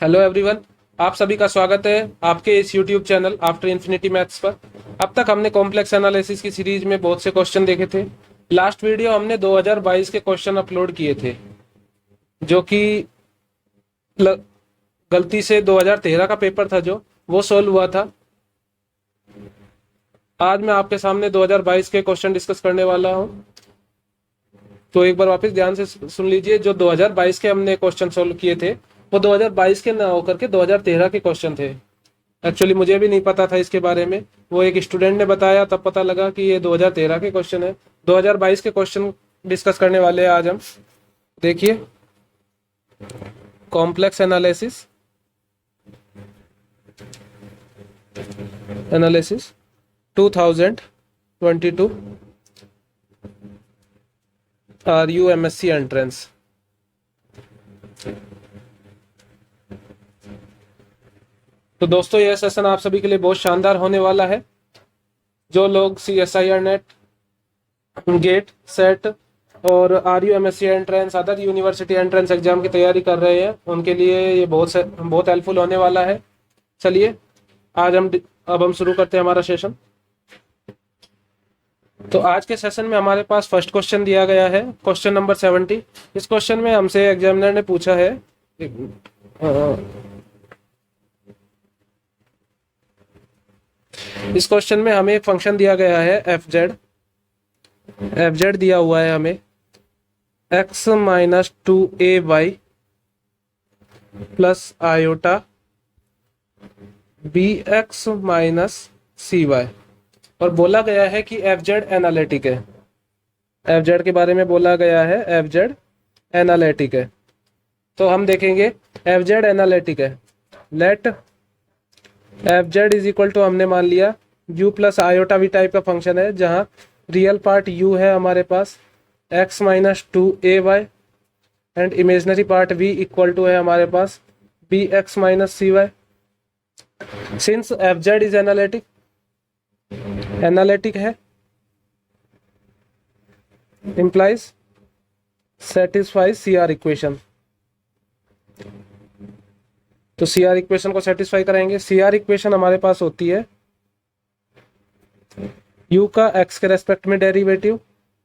Hello everyone. आप सभी का स्वागत है आपके इस YouTube channel after infinity maths पर। अब तक हमने कॉम्प्लेक्स एनालिसिस की सीरीज में बहुत से क्वेश्चन देखे थे। लास्ट वीडियो हमने 2022 के क्वेश्चन अपलोड किए थे जो कि ल- गलती से 2013 का पेपर था जो वो सॉल्व हुआ था। आज मैं आपके सामने 2022 के क्वेश्चन डिस्कस करने वाला हूँ। तो एक बार वापस ध्यान से सुन लीजिए। जो 2022 के हमने क्वेश्चन सॉल्व किए थे वो 2022 के ना होकर के 2013 के क्वेश्चन थे। एक्चुअली मुझे भी नहीं पता था इसके बारे में, वो एक स्टूडेंट ने बताया तब पता लगा कि ये 2013 के क्वेश्चन है। 2022 के क्वेश्चन डिस्कस करने वाले हैं आज हम। देखिए, complex analysis analysis 2022 RU MSc entrance. तो दोस्तों, यह सेशन आप सभी के लिए बहुत शानदार होने वाला है। जो लोग CSIR नेट, गेट, सेट और RU MSc entrance, other university entrance exam की तैयारी कर रहे हैं उनके लिए ये बहुत हेल्पफुल होने वाला है। चलिए आज अब हम शुरू करते हैं हमारा सेशन। तो आज के सेशन में हमारे पास फर्स्ट क्वेश्चन दिया गया है, क्वेश्चन नंबर 70। इस क्वेश्चन में हमसे एग्जामिनर ने पूछा है, इस क्वेश्चन में हमें एक फंक्शन दिया गया है एफ जेड दिया हुआ है हमें x minus 2ay plus iota bx minus cy, और बोला गया है कि एफ जेड एनालिटिक है। एफ जेड के बारे में बोला गया है, एफ जेड एनालिटिक है। तो हम देखेंगे एफ जेड एनालिटिक है। Let F Z is equal to, हमने मान लिया u plus iota V type का फंक्शन है जहां रियल पार्ट u है हमारे पास x minus 2ay and imaginary part v equal to है हमारे पास bx minus cy। Since F Z is analytic है, implies satisfies CR इक्वेशन। तो CR इक्वेशन को सेटिस्फाई कराएंगे। CR इक्वेशन हमारे पास होती है u का x के रेस्पेक्ट में डेरिवेटिव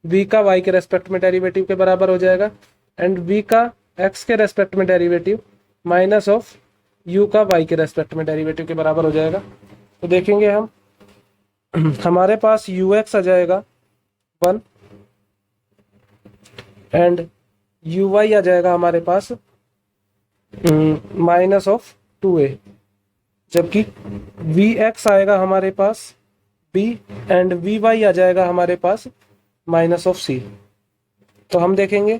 v का y के रेस्पेक्ट में डेरिवेटिव के बराबर हो जाएगा एंड v का x के रेस्पेक्ट में डेरिवेटिव माइनस ऑफ u का y के रेस्पेक्ट में डेरिवेटिव के बराबर हो जाएगा। तो देखेंगे हम हमारे पास ux आ जाएगा 1 एंड uy आ जाएगा हमारे पास माइनस ऑफ 2a, जबकि vx आएगा हमारे पास b एंड vy आ जाएगा हमारे पास माइनस ऑफ c। तो हम देखेंगे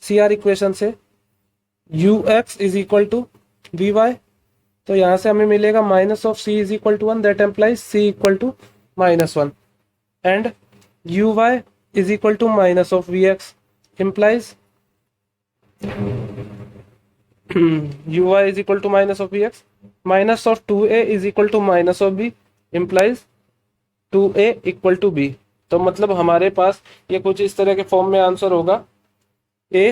CR इक्वेशन से ux is equal to vy, तो यहां से हमें मिलेगा minus of c is equal to 1, that implies c equal to -1 and uy is equal to minus of vx implies uy is equal to minus of bx minus of 2a is equal to minus of b implies 2a equal to b। तो मतलब हमारे पास ये कुछ इस तरह के form में आंसर होगा a,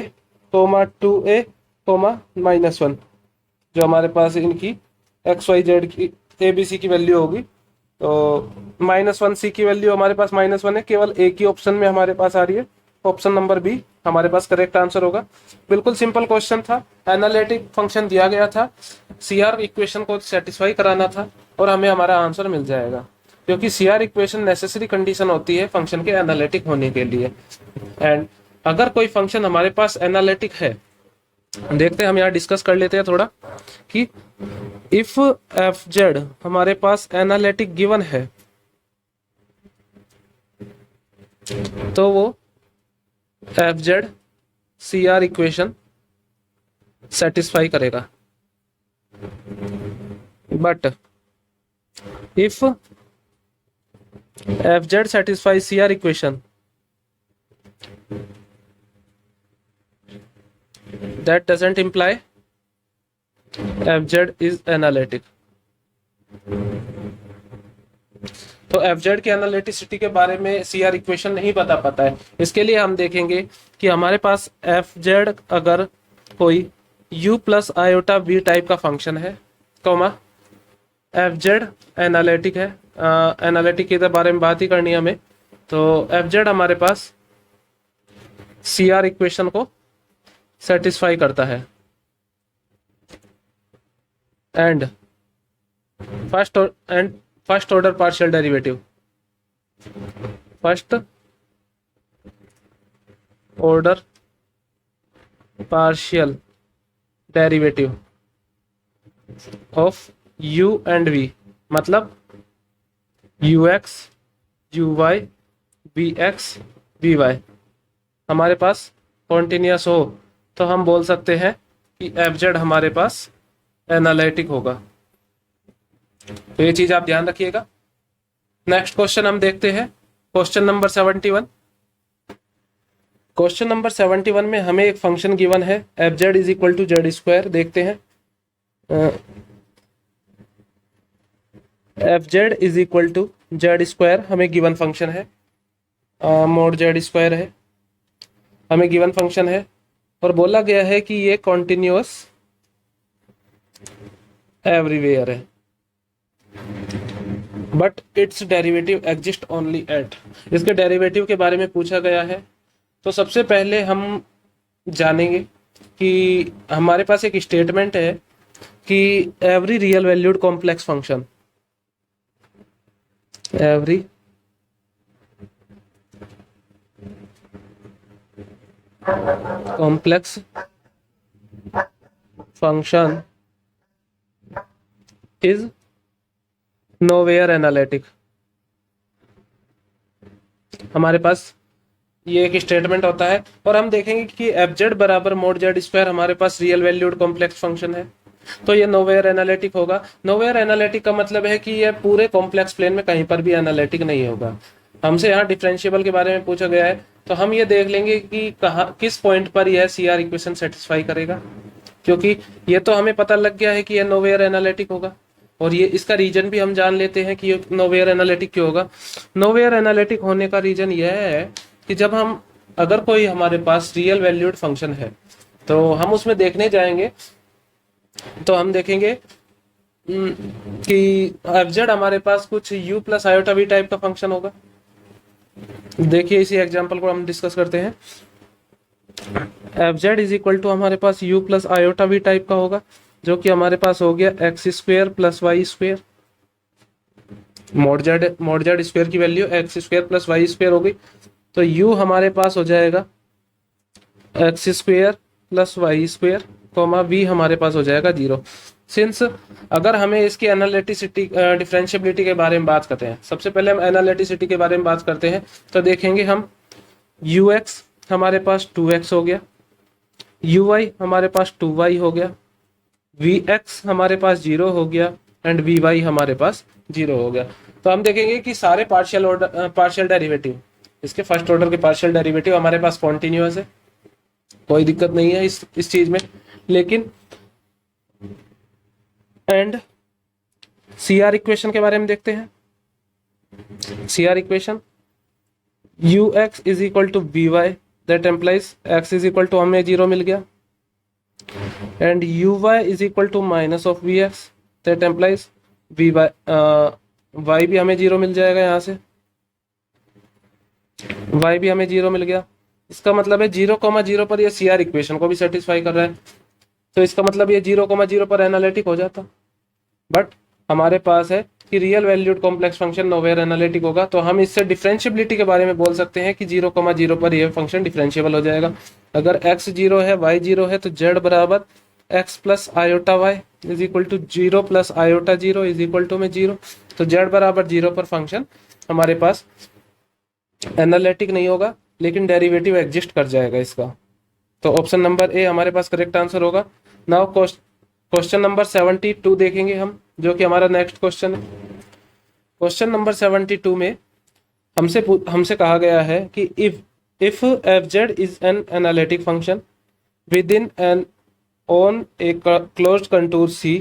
2a, -1, जो हमारे पास इनकी XYZ की ABC की वैल्यू होगी। तो -1c की वैल्यू हमारे पास -1 है, केवल एक ही ऑप्शन में हमारे पास आ रही है, ऑप्शन नंबर बी हमारे पास करेक्ट आंसर होगा। बिल्कुल सिंपल क्वेश्चन था, एनालिटिक फंक्शन दिया गया था, CR इक्वेशन को सेटिस्फाई कराना था और हमें हमारा आंसर मिल जाएगा, क्योंकि CR इक्वेशन नेसेसरी कंडीशन होती है फंक्शन के एनालिटिक होने के लिए। एंड अगर कोई फंक्शन हमारे पास एनालिटिक है, देखते हैं हम यहाँ डिस्कस कर लेते हैं थोड़ा कि इफ एफ जेड हमारे पास एनालिटिक गिवन है तो वो F Z CR equation satisfy करेगा। But if F Z satisfy CR equation, that doesn't imply fz is analytic। तो fz की एनालिटिसिटी के बारे में CR इक्वेशन नहीं बता पाता है। इसके लिए हम देखेंगे कि हमारे पास fz अगर कोई u plus iota v type का फंक्शन है, कॉमा एफ जेड एनालिटिक है। एनालिटिक के बारे में बात ही करनी है हमें, तो एफ जेड हमारे पास सी आर इक्वेशन को सेटिस्फाई करता है। And first order partial derivative, first order partial derivative of u and v, मतलब ux uy vx vy हमारे पास कॉन्टिन्यूस हो तो हम बोल सकते हैं कि एफ जेड हमारे पास एनालिटिक होगा। तो ये चीज आप ध्यान रखिएगा। नेक्स्ट क्वेश्चन हम देखते हैं, क्वेश्चन नंबर 71। क्वेश्चन नंबर 71 में हमें एक फंक्शन गिवन है F Z is equal to Z square. देखते हैं, F Z is equal to Z square हमें गिवन फंक्शन है, मोड जेड स्क्वायर है, हमें गिवन फंक्शन है और बोला गया है कि ये कॉन्टिन्यूअस एवरीवेयर है, but it's derivative exist only at. इसके डेरिवेटिव के बारे में पूछा गया है। तो सबसे पहले हम जानेंगे कि हमारे पास एक स्टेटमेंट है कि every real valued complex function, every complex function is nowhere analytic. हमारे पास ये एक स्टेटमेंट होता है और हम देखेंगे कि एफ जेड बराबर मोड जेड स्क्वायर हमारे पास रियल वैल्यूड कॉम्प्लेक्स फंक्शन है, तो ये नोवेयर एनालिटिक होगा। नोवेयर एनालिटिक का मतलब है कि ये पूरे कॉम्प्लेक्स प्लेन में कहीं पर भी एनालिटिक नहीं होगा। हमसे यहाँ डिफरेंशिएबल के बारे में पूछा गया है, तो हम ये देख लेंगे कि कहाँ किस पॉइंट पर यह सी आर इक्वेशन सेटिस्फाई करेगा, क्योंकि ये तो हमें पता लग गया है कि यह नोवेयर एनालिटिक होगा और ये इसका रीजन भी हम जान लेते हैं कि नोवेयर एनालिटिक क्यों होगा। नोवेयर एनालिटिक होने का रीजन यह है कि जब हम अगर कोई हमारे पास रियल वैल्यूड फंक्शन है तो हम उसमें देखने जाएंगे तो हम देखेंगे कि एफ जेड हमारे पास कुछ u plus iota v type का फंक्शन होगा। देखिए इसी एग्जांपल को हम डिस्कस करते हैं। F Z is equal to हमारे पास u plus iota v type का होगा, जो कि हमारे पास हो गया X square plus Y square. Mod Z square की value X square plus Y square हो गई, तो u हमारे पास हो जाएगा X square plus Y square, comma v हमारे पास हो जाएगा 0। सिंस अगर हमें इसकी एनालिटिसिटी डिफरेंशिएबिलिटी के बारे में बात करते हैं, सबसे पहले हम एनालिटिसिटी के बारे में बात करते हैं, तो देखेंगे हम ux हमारे पास 2x हो गया, uy हमारे पास 2y हो गया, vx हमारे पास 0 हो गया एंड vy हमारे पास 0 हो गया। तो हम देखेंगे कि सारे पार्शियल डेरिवेटिव, इसके फर्स्ट ऑर्डर के पार्शियल डेरिवेटिव हमारे पास कॉन्टिन्यूअस है, कोई दिक्कत नहीं है इस चीज में। लेकिन एंड सी आर इक्वेशन के बारे में देखते हैं। C R equation U X is equal to V Y, that implies X is equal to हमें 0 मिल गया, and U Y is equal to minus of V X, that implies V Y भी हमें 0 मिल जाएगा। यहाँ से वाई भी हमें 0 मिल गया। इसका मतलब है 0,0 पर यह सी आर इक्वेशन को भी सेटिस्फाई कर रहा है, तो इसका मतलब ये 0,0 पर एनालिटिक हो जाता। बट हमारे पास है कि real valued complex function nowhere analytic होगा, तो हम इससे डिफरेंशिएबिलिटी के बारे में बोल सकते हैं कि 0,0 पर यह फंक्शन डिफरेंशिएबल हो जाएगा। अगर x 0 है y 0 है तो z बराबर x plus iota y is equal to 0 plus iota 0 is equal to में 0, तो z बराबर 0 पर फंक्शन हमारे पास एनालिटिक नहीं होगा, लेकिन डेरिवेटिव एग्जिस्ट कर जाएगा इसका। तो ऑप्शन नंबर ए हमारे पास करेक्ट आंसर होगा। नाउ क्वेश्चन नंबर 72 देखेंगे हम, जो कि हमारा नेक्स्ट क्वेश्चन है। क्वेश्चन नंबर 72 में हमसे कहा गया है कि if F Z is an analytic function within and on a closed contour C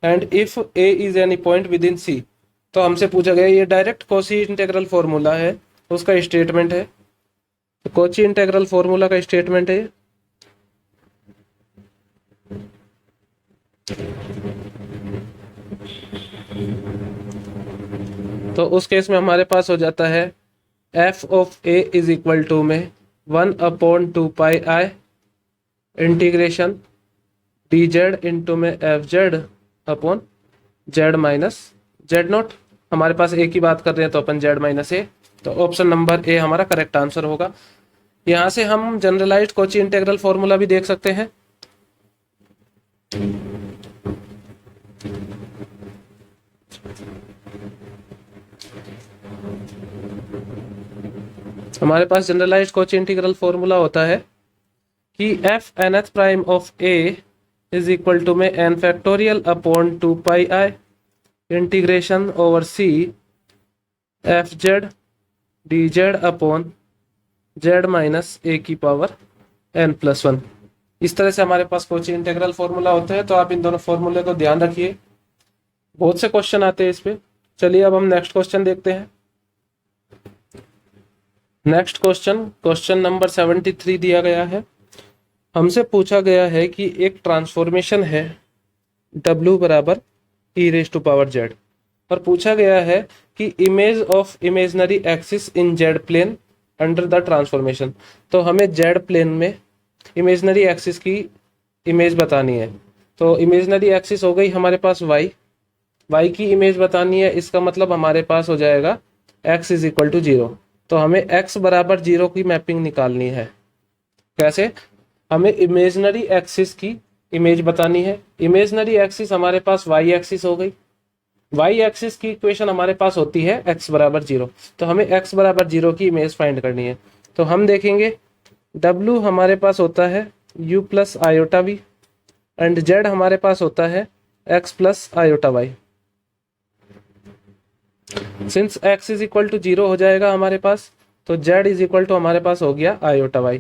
and if a is any point within C. तो हमसे पूछा गया, ये डायरेक्ट कॉची इंटीग्रल फॉर्मूला है, उसका स्टेटमेंट है। तो कॉची इंटीग्रल फॉर्मूला का स्टेटमेंट है तो उस केस में हमारे पास हो जाता है F of a is equal to में 1/2 pi integration D Z into में F Z upon Z minus Z not. हमारे पास ए की बात कर रहे हैं तो अपन जेड माइनस ए, तो ऑप्शन नंबर ए हमारा करेक्ट आंसर होगा। यहाँ से हम जनरलाइज्ड कॉची इंटीग्रल फॉर्मूला भी देख सकते हैं। हमारे पास जनरलाइज्ड कॉची इंटीग्रल फॉर्मूला होता है कि F N eth prime of a is equal to में N factorial upon 2 pi integration over C F Z D Z upon Z minus a की पावर n+1। इस तरह से हमारे पास कॉची इंटीग्रल फॉर्मूला होता है। तो आप इन दोनों फॉर्मूले को ध्यान रखिए, बहुत से क्वेश्चन आते हैं इस पे। चलिए अब हम नेक्स्ट क्वेश्चन देखते हैं। नेक्स्ट क्वेश्चन नंबर 73 दिया गया है। हमसे पूछा गया है कि एक ट्रांसफॉर्मेशन है W बराबर e⁻z और पूछा गया है कि image of imaginary axis in Z plane under the transformation. तो हमें जेड प्लेन में इमेजनरी एक्सिस की इमेज बतानी है। तो इमेजनरी एक्सिस हो गई हमारे पास y की इमेज बतानी है। इसका मतलब हमारे पास हो जाएगा x इज इक्वल टू 0। तो हमें x बराबर 0 की मैपिंग निकालनी है। कैसे? हमें इमेजनरी एक्सिस की इमेज बतानी है। इमेजनरी एक्सिस हमारे पास y एक्सिस हो गई। y एक्सिस की इक्वेशन हमारे पास होती है x बराबर 0। तो हमें x बराबर 0 की इमेज फाइंड करनी है। तो हम देखेंगे w हमारे पास होता है u plus iota v and z हमारे पास होता है x plus iota y। Since x is equal to 0 हो जाएगा हमारे पास, तो z इज इक्वल टू हमारे पास हो गया आयोटा y।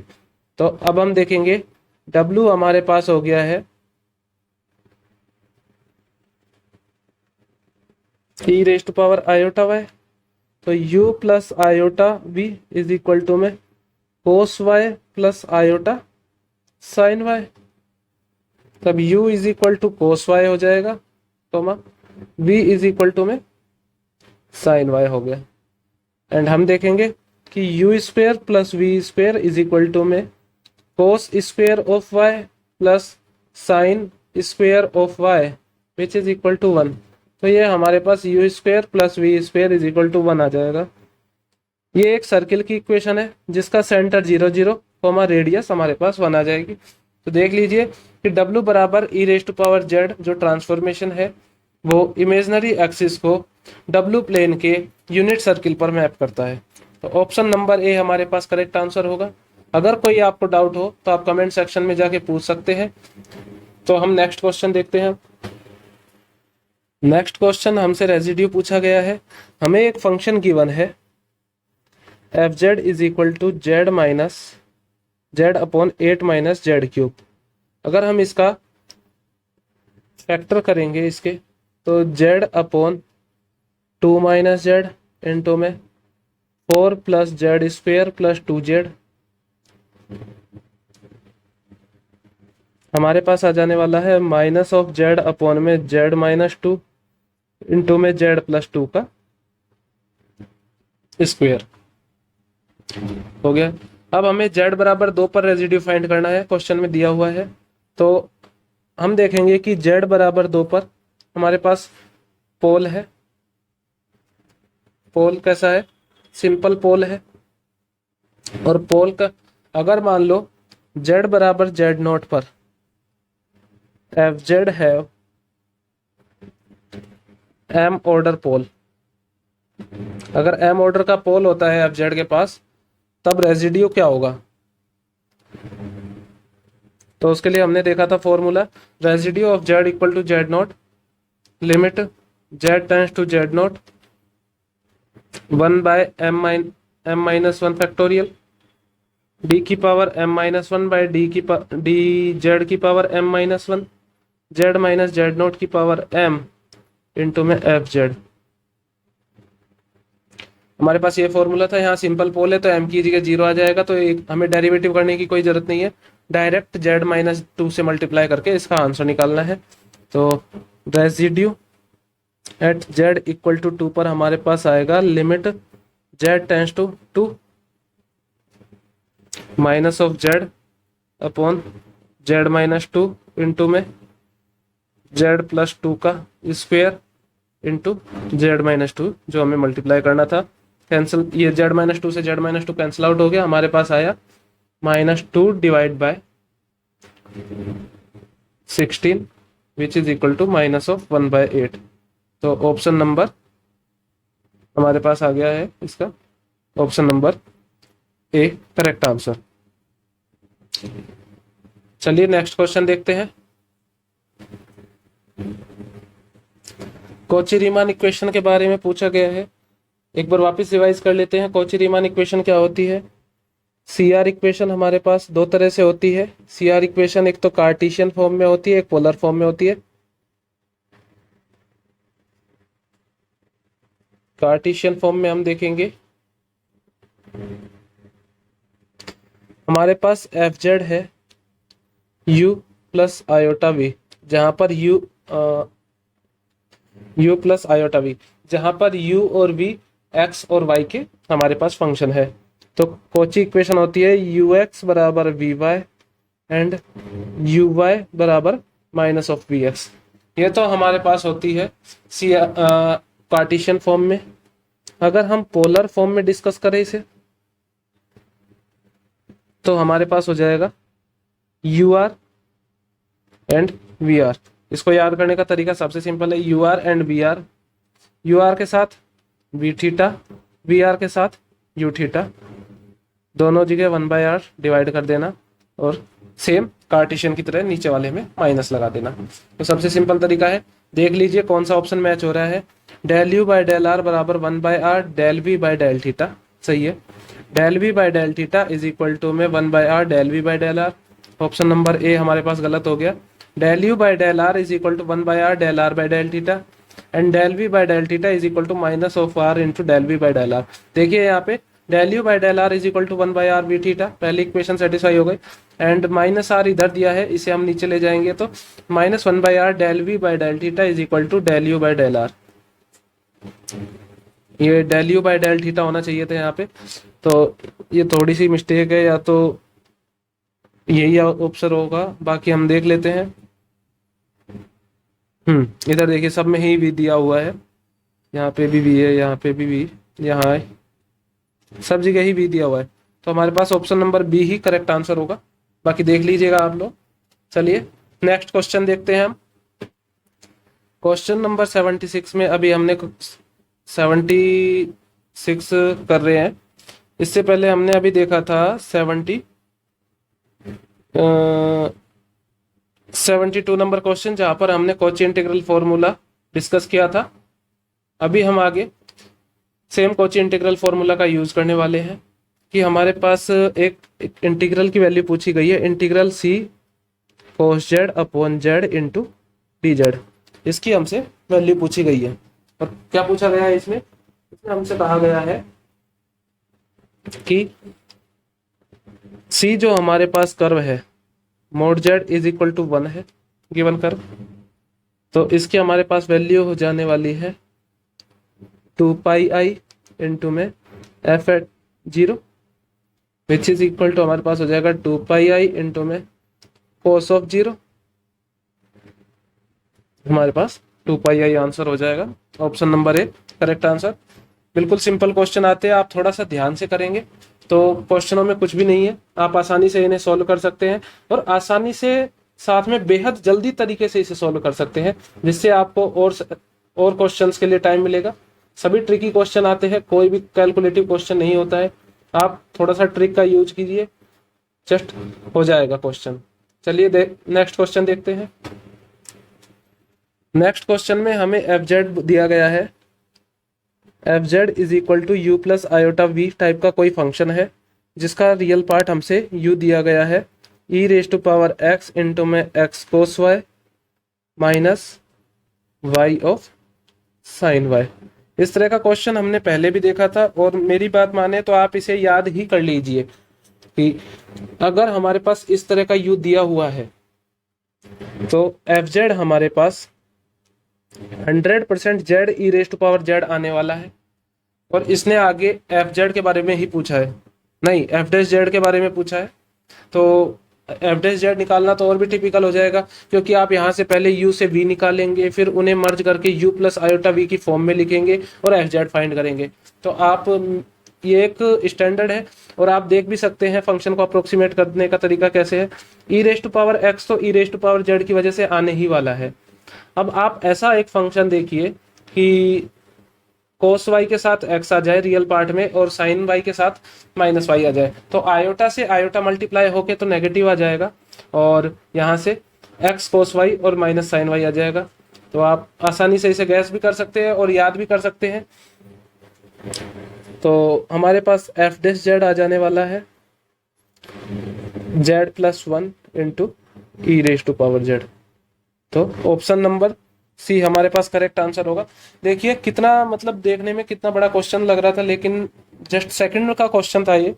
तो अब हम देखेंगे w हमारे पास हो गया है e raise to power iota y। तो u plus iota v is equal to में cos y plus iota sine y। तब u is equal to cos y हो जाएगा, comma v is equal to में साइन y हो गया। And हम देखेंगे कि u square plus v square is equal to में cos square of y plus sine square of y which is equal to 1। तो ये हमारे पास u square plus v square is equal to 1 आ जाएगा। ये एक सर्किल की इक्वेशन है जिसका सेंटर 0 0 कोमा रेडियस हमारे पास 1 आ जाएगी। तो देख लीजिए कि w बराबर e⁻z जो ट्रांसफॉर्मेशन है वो इमेजनरी एक्सिस को w प्लेन के यूनिट सर्किल पर मैप करता है। तो ऑप्शन नंबर ए हमारे पास करेक्ट आंसर होगा। अगर कोई आपको डाउट हो तो आप कमेंट सेक्शन में जाके पूछ सकते हैं। तो हम नेक्स्ट क्वेश्चन देखते हैं। नेक्स्ट क्वेश्चन हमसे रेजिड्यू पूछा गया है। हमें एक फंक्शन गिवन है F Z is equal to Z minus Z upon 8 minus Z cube. अगर हम इसका फैक्टर करेंगे इसके, तो Z upon 2 minus Z into में 4 plus Z square plus 2z हमारे पास आ जाने वाला है माइनस ऑफ जेड अपॉन में जेड माइनस 2 इंटू में जेड प्लस 2 का स्क्वेयर हो गया। अब हमें z बराबर 2 पर रेजिड्यू फाइंड करना है, क्वेश्चन में दिया हुआ है। तो हम देखेंगे कि z बराबर 2 पर हमारे पास पोल है। पोल कैसा है? सिंपल पोल है। और पोल का अगर मान लो z बराबर z नोट पर एफ जेड है m ऑर्डर पोल, अगर m ऑर्डर का पोल होता है एफ जेड के पास, तब रेजिड्यू क्या होगा? तो उसके लिए हमने देखा था formula residue of z equal to Z not limit z tends to Z not 1 by m minus 1 factorial d की power m minus 1 by D Z की power m minus 1 z minus Z not की power m into में F Z. हमारे पास ये formula था। यहाँ simple पोल है तो m की जगह 0 आ जाएगा। तो हमें डेरिवेटिव करने की कोई जरूरत नहीं है, डायरेक्ट z माइनस 2 से मल्टीप्लाई करके इसका आंसर निकालना है। तो residue at z equal to 2 पर हमारे पास आएगा limit z tends to 2 minus of z upon z minus 2 into में z प्लस 2 का स्क्वायर इंटू z माइनस 2 जो हमें मल्टीप्लाई करना था। कैंसिल, ये z माइनस 2 से z माइनस 2 कैंसिल आउट हो गया, हमारे पास आया -2 divide by 16 which is equal to minus of 1/8। तो ऑप्शन नंबर हमारे पास आ गया है इसका option number A correct answer. चलिए नेक्स्ट क्वेश्चन देखते हैं। कॉची रीमान इक्वेशन के बारे में पूछा गया है। एक बार वापस रिवाइज कर लेते हैं। कॉची रीमान इक्वेशन क्या होती है? सीआर इक्वेशन हमारे पास दो तरह से होती है। सीआर इक्वेशन एक तो कार्टेशियन फॉर्म में होती है, एक पोलर फॉर्म में होती है। कार्टेशियन फॉर्म में हम देखेंगे हमारे पास एफ जेड है u प्लस आयोटा वी, जहां पर u प्लस आयोटा वी, जहां पर u और v x और y के हमारे पास फंक्शन है। तो कॉची इक्वेशन होती है ux बराबर V Y and U Y बराबर माइनस ऑफ वी एक्स। ये तो हमारे पास होती है कार्टेशियन फॉर्म में। अगर हम पोलर फॉर्म में डिस्कस करें इसे तो हमारे पास हो जाएगा U R and V R. इसको याद करने का तरीका सबसे सिंपल है, U R and V R, U R के साथ वी थीटा, वी आर के साथ यू थीटा, दोनों जगह 1/r डिवाइड कर देना और सेम कार्टेशियन की तरह नीचे वाले में माइनस लगा देना। तो सबसे सिंपल तरीका है, देख लीजिए कौन सा ऑप्शन मैच हो रहा है। Del U by del R बराबर 1/r del V by del theta, सही है। Del V by del theta is equal to में 1/r del V by del R. Option number A हमारे पास गलत हो गया। Del U by del R is equal to 1/r del R by del theta and del V by del theta is equal to minus of R into del V by del R. देखिए यहाँ पे del U by del R is equal to 1/r V theta, पहली equation satisfy हो गई। And minus are इधर दिया है, इसे हम नीचे ले जाएंगे तो minus 1/r del V by del theta is equal to del U by del R. ये del U by del theta होना चाहिए था यहाँ पे, तो ये थोड़ी सी मिस्टेक है, या तो यही ऑप्शन होगा, बाकी हम देख लेते हैं। इधर देखिए सब में ही भी दिया हुआ है, यहाँ पे भी है, यहाँ पे भी, यहाँ है, सब जगह ही भी दिया हुआ है। तो हमारे पास ऑप्शन नंबर बी ही करेक्ट आंसर होगा, बाकी देख लीजिएगा आप लोग। चलिए नेक्स्ट क्वेश्चन देखते हैं हम। क्वेश्चन नंबर 76 में अभी हमने 76 कर रहे हैं। इससे पहले हमने अभी देखा था 72 नंबर क्वेश्चन, जहां पर हमने कॉची इंटीग्रल फॉर्मूला डिस्कस किया था। अभी हम आगे सेम कॉची इंटीग्रल फॉर्मूला का यूज करने वाले हैं कि हमारे पास एक इंटीग्रल की वैल्यू पूछी गई है, इंटीग्रल सी cos z upon z into D Z. इसकी हमसे वैल्यू पूछी गई है। और क्या पूछा गया है इसमें हमसे कहा गया है कि सी जो हमारे पास कर्व है mod z is equal to 1 है, गिवन कर्व, तो इसकी हमारे पास वैल्यू हो जाने वाली है 2πi इंटू में f at 0 which is equal to हमारे पास हो जाएगा 2πi इंटू में cos ऑफ 0। हमारे पास 2πi आंसर हो जाएगा, option number A correct answer. बिल्कुल सिंपल क्वेश्चन आते हैं, आप थोड़ा सा ध्यान से करेंगे तो क्वेश्चनों में कुछ भी नहीं है, आप आसानी से इन्हें सॉल्व कर सकते हैं और आसानी से साथ में बेहद जल्दी तरीके से इसे सॉल्व कर सकते हैं, जिससे आपको और क्वेश्चंस के लिए टाइम मिलेगा। सभी ट्रिकी क्वेश्चन आते हैं, कोई भी कैलकुलेटिव क्वेश्चन नहीं होता है। आप थोड़ा सा ट्रिक का यूज कीजिए, जस्ट हो जाएगा क्वेश्चन। चलिए नेक्स्ट क्वेश्चन देखते हैं। नेक्स्ट क्वेश्चन में हमें एफ जेड दिया गया है। F Z is equal to U plus iota V type का कोई फंक्शन है, जिसका रियल पार्ट हमसे यू दिया गया है, e raise to power X into में X cos Y minus Y of sine Y. इस तरह का क्वेश्चन हमने पहले भी देखा था, और मेरी बात माने तो आप इसे याद ही कर लीजिए कि अगर हमारे पास इस तरह का यू दिया हुआ है तो एफ जेड हमारे पास 100% Z E raise to power Z आने वाला है। और इसने आगे एफ जेड के बारे में ही पूछा है, नहीं एफ डैश जेड के बारे में पूछा है। तो एफ डैश जेड निकालना तो और भी टिपिकल हो जाएगा, क्योंकि आप यहाँ से पहले यू से वी निकालेंगे, फिर उन्हें मर्ज करके यू प्लस आयोटा वी की फॉर्म में लिखेंगे और एफ जेड फाइंड करेंगे। तो आप ये एक स्टैंडर्ड है, और आप देख भी सकते हैं फंक्शन को अप्रोक्सीमेट करने का तरीका कैसे है। ई रेस टू पावर एक्स तो ई रेस टू पावर जेड की वजह से आने ही वाला है। अब आप ऐसा एक फंक्शन देखिए कि कोस वाई के साथ एक्स आ जाए रियल पार्ट में, और साइन वाई के साथ माइनस वाई आ जाए, तो आयोटा से आयोटा मल्टीप्लाई होके तो नेगेटिव आ जाएगा, और यहाँ से एक्स कोस वाई और माइनस साइन वाई आ जाएगा। तो आप आसानी से इसे गैस भी कर सकते हैं और याद भी कर सकते हैं। तो हमारे पास एफ डैश जेड आ जाने वाला है Z plus 1 into E raise to power Z. तो ऑप्शन नंबर सी हमारे पास करेक्ट आंसर होगा। देखिए कितना मतलब देखने में कितना बड़ा क्वेश्चन लग रहा था, लेकिन जस्ट सेकंड का क्वेश्चन था ये,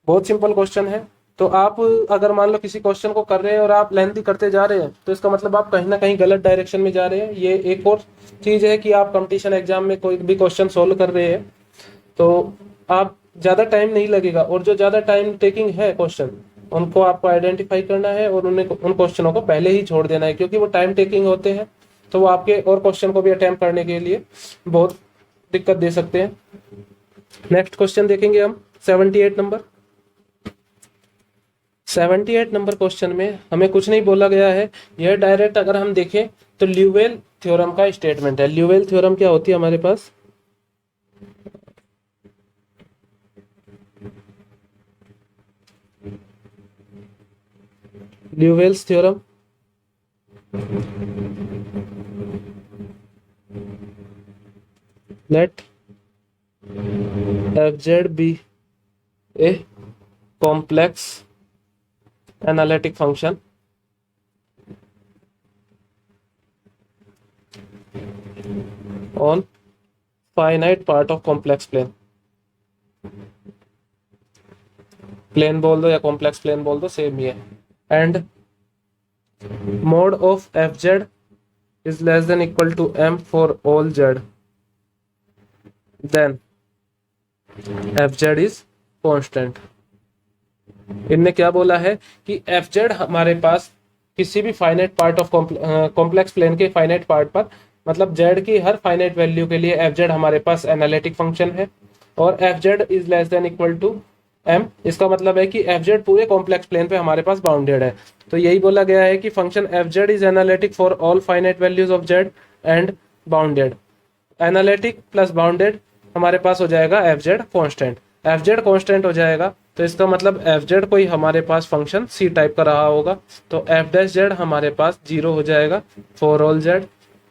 बहुत सिंपल क्वेश्चन है। तो आप अगर मान लो किसी क्वेश्चन को कर रहे हैं और आप लेंथी करते जा रहे हैं, तो इसका मतलब आप कहीं ना कहीं गलत डायरेक्शन में जा रहे हैं। ये एक और चीज है कि आप कंपटीशन एग्जाम में कोई भी क्वेश्चन सोल्व कर रहे हैं तो आप ज़्यादा टाइम नहीं लगेगा, और जो ज़्यादा टाइम टेकिंग है क्वेश्चन उनको आपको आइडेंटिफाई करना है और उन्हें उन क्वेश्चनों को पहले ही छोड़ देना है, क्योंकि वो टाइम टेकिंग होते हैं। तो वो आपके और क्वेश्चन को भी अटेम्प्ट करने के लिए बहुत दिक्कत दे सकते हैं। नेक्स्ट क्वेश्चन देखेंगे हम 78 नंबर। 78 नंबर क्वेश्चन में हमें कुछ नहीं बोला गया है, यह डायरेक्ट अगर हम देखें तो ल्यूवेल थ्योरम का स्टेटमेंट है। ल्यूवेल थ्योरम क्या होती है हमारे पास, ल्यूवेल्स theorem let fz be a complex analytic function on finite part of complex plane। Plane बोल दो या कॉम्प्लेक्स प्लेन बोल दो, सेम ही है। And mod of F Z is less than equal to M for all Z, then F Z is constant. इनने क्या बोला है कि एफ जेड हमारे पास किसी भी finite part of complex plane के फाइनाइट पार्ट पर, मतलब जेड की हर फाइनाइट वैल्यू के लिए एफ जेड हमारे पास एनालिटिक फंक्शन है, और F Z is less than equal to M. इसका मतलब है कि एफ जेड पूरे कॉम्प्लेक्स प्लेन पे हमारे पास बाउंडेड है। तो यही बोला गया है कि function F Z is analytic for all finite values of Z and bounded. Analytic plus bounded हमारे पास हो जाएगा F Z constant. F Z constant हो जाएगा तो इसका मतलब एफ जेड कोई हमारे पास फंक्शन सी टाइप का रहा होगा, तो एफ डैश जेड हमारे पास 0 हो जाएगा फॉर ऑल जेड।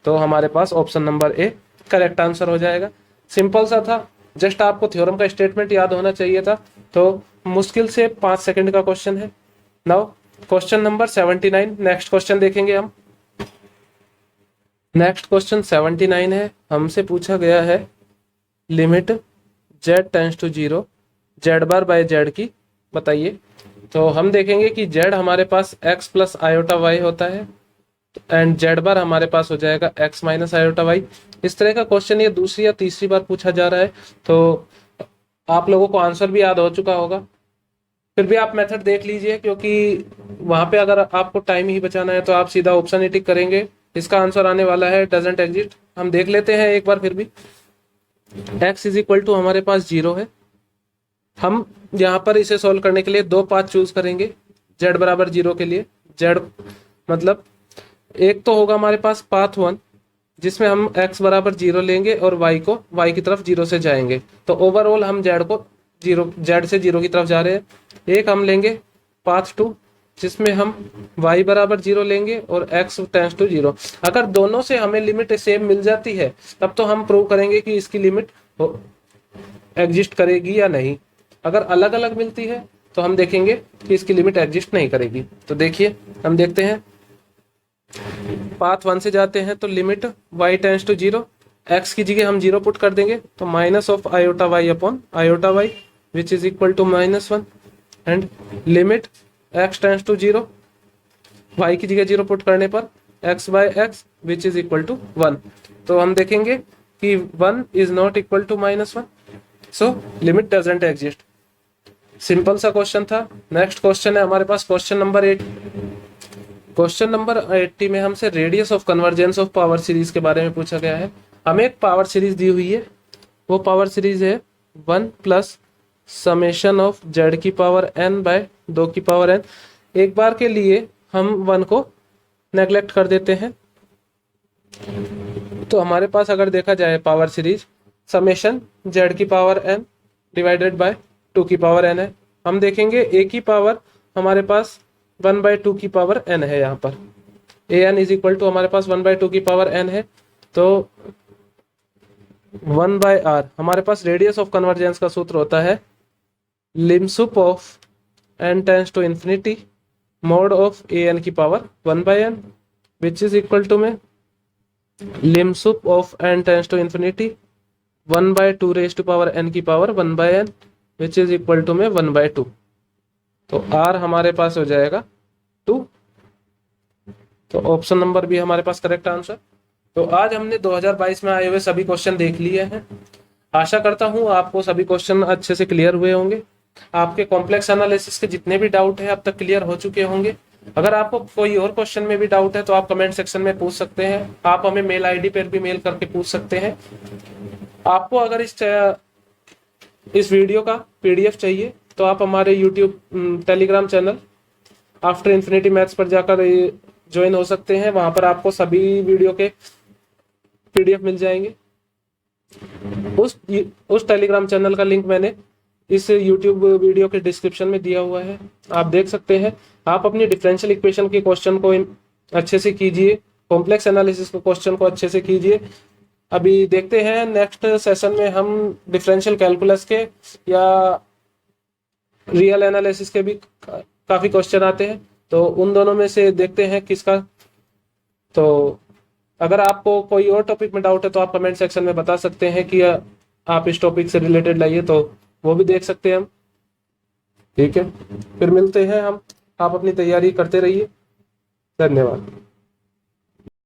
तो हमारे पास option number A correct answer हो जाएगा। सिंपल सा था, जस्ट आपको थ्योरम का स्टेटमेंट याद होना चाहिए था। तो मुश्किल से 5 सेकंड का क्वेश्चन है। Now question number 79, next question देखेंगे हम। नेक्स्ट क्वेश्चन 79 है, हमसे पूछा गया है limit z tends to 0 Z bar by Z की बताइए। तो हम देखेंगे कि z हमारे पास x प्लस आयोटा वाई होता है, एंड जेड बार हमारे पास हो जाएगा x माइनस आयोटा वाई। इस तरह का क्वेश्चन ये दूसरी या तीसरी बार पूछा जा रहा है, तो आप लोगों को आंसर भी याद हो चुका होगा। फिर भी आप मेथड देख लीजिए, क्योंकि वहां पे अगर आपको टाइम ही बचाना है तो आप सीधा ऑप्शन ही टिक करेंगे। इसका आंसर आने वाला है डजंट एग्जिस्ट। हम देख लेते हैं एक बार फिर भी। x इज इक्वल टू हमारे पास 0 है। हम यहाँ पर इसे सॉल्व करने के लिए 2 पाथ चूज करेंगे z बराबर 0 के लिए। z मतलब एक तो होगा हमारे पास पाथ 1, जिसमें हम x बराबर 0 लेंगे और y की तरफ 0 से जाएंगे। तो ओवरऑल हम z को 0 z से 0 की तरफ जा रहे हैं। एक हम लेंगे पाथ 2, जिसमें हम y बराबर 0 लेंगे और x टेंड्स टू 0। अगर दोनों से हमें लिमिट सेम मिल जाती है तब तो हम प्रूव करेंगे कि इसकी लिमिट एग्जिस्ट करेगी या नहीं। अगर अलग अलग मिलती है तो हम देखेंगे कि इसकी लिमिट एग्जिस्ट नहीं करेगी। तो देखिए हम देखते हैं, पाथ 1 से जाते हैं तो limit y tends to 0, x की जगह हम 0 पुट कर देंगे तो minus of iota Y upon iota Y which is equal to -1, and limit x tends to 0, y की जगह 0 पुट करने पर x by X which is equal to 1। तो हम देखेंगे कि 1 is not equal to -1, so limit doesn't exist. Simple सा question था। नेक्स्ट क्वेश्चन है हमारे पास क्वेश्चन नंबर 8। क्वेश्चन नंबर 80 में हमसे radius of convergence of power series के बारे में पूछा गया है। हमें एक पावर सीरीज दी हुई है, वो पावर सीरीज है 1 प्लस समेशन ऑफ z की पावर n बाय 2 की पावर n। एक बार के लिए हम 1 को नेग्लेक्ट कर देते हैं। तो हमारे पास अगर देखा जाए पावर सीरीज समेशन z की पावर n डिवाइडेड बाय 2 की पावर n है। हम देखेंगे a की पावर हमारे पास 1 बाय 2 की पावर n है। यहाँ पर A N is equal to हमारे पास 1 बाय 2 की पावर n है। तो 1 बाय आर हमारे पास रेडियस ऑफ कन्वर्जेंस का सूत्र होता है lim sup of n tends to infinity mod of A N की power 1 by n which is equal to में lim sup of n tends to infinity 1 by 2 raise to power n की power 1 by n which is equal to में 1 by 2। तो r हमारे पास हो जाएगा 2। तो ऑप्शन नंबर भी हमारे पास करेक्ट आंसर। तो आज हमने 2022 में आए हुए सभी क्वेश्चन देख लिए हैं। आशा करता हूं आपको सभी क्वेश्चन अच्छे से क्लियर हुए होंगे। आपके कॉम्प्लेक्स एनालिसिस के जितने भी डाउट है अब तक क्लियर हो चुके होंगे। अगर आपको कोई और क्वेश्चन में भी डाउट है तो आप कमेंट सेक्शन में पूछ सकते हैं। आप हमें मेल आईडी पर भी मेल करके पूछ सकते हैं। आपको अगर इस वीडियो का पीडीएफ चाहिए तो आप हमारे YouTube Telegram channel after infinity maths पर जाकर ज्वाइन हो सकते हैं। वहां पर आपको सभी वीडियो के पीडीएफ मिल जाएंगे। उस टेलीग्राम चैनल का लिंक मैंने इस यूट्यूब वीडियो के डिस्क्रिप्शन में दिया हुआ है, आप देख सकते हैं। आप अपनी डिफरेंशियल इक्वेशन के क्वेश्चन को अच्छे से कीजिए, कॉम्प्लेक्स एनालिसिस के क्वेश्चन को अच्छे से कीजिए। अभी देखते हैं नेक्स्ट सेशन में हम डिफरेंशियल कैलकुलस के या रियल एनालिसिस के भी काफी क्वेश्चन आते हैं, तो उन दोनों में से देखते हैं किसका। तो अगर आपको कोई और टॉपिक में डाउट है तो आप कमेंट सेक्शन में बता सकते हैं कि आप इस टॉपिक से रिलेटेड लाइए, तो वो भी देख सकते हैं हम। ठीक है, फिर मिलते हैं हम। आप अपनी तैयारी करते रहिए। धन्यवाद।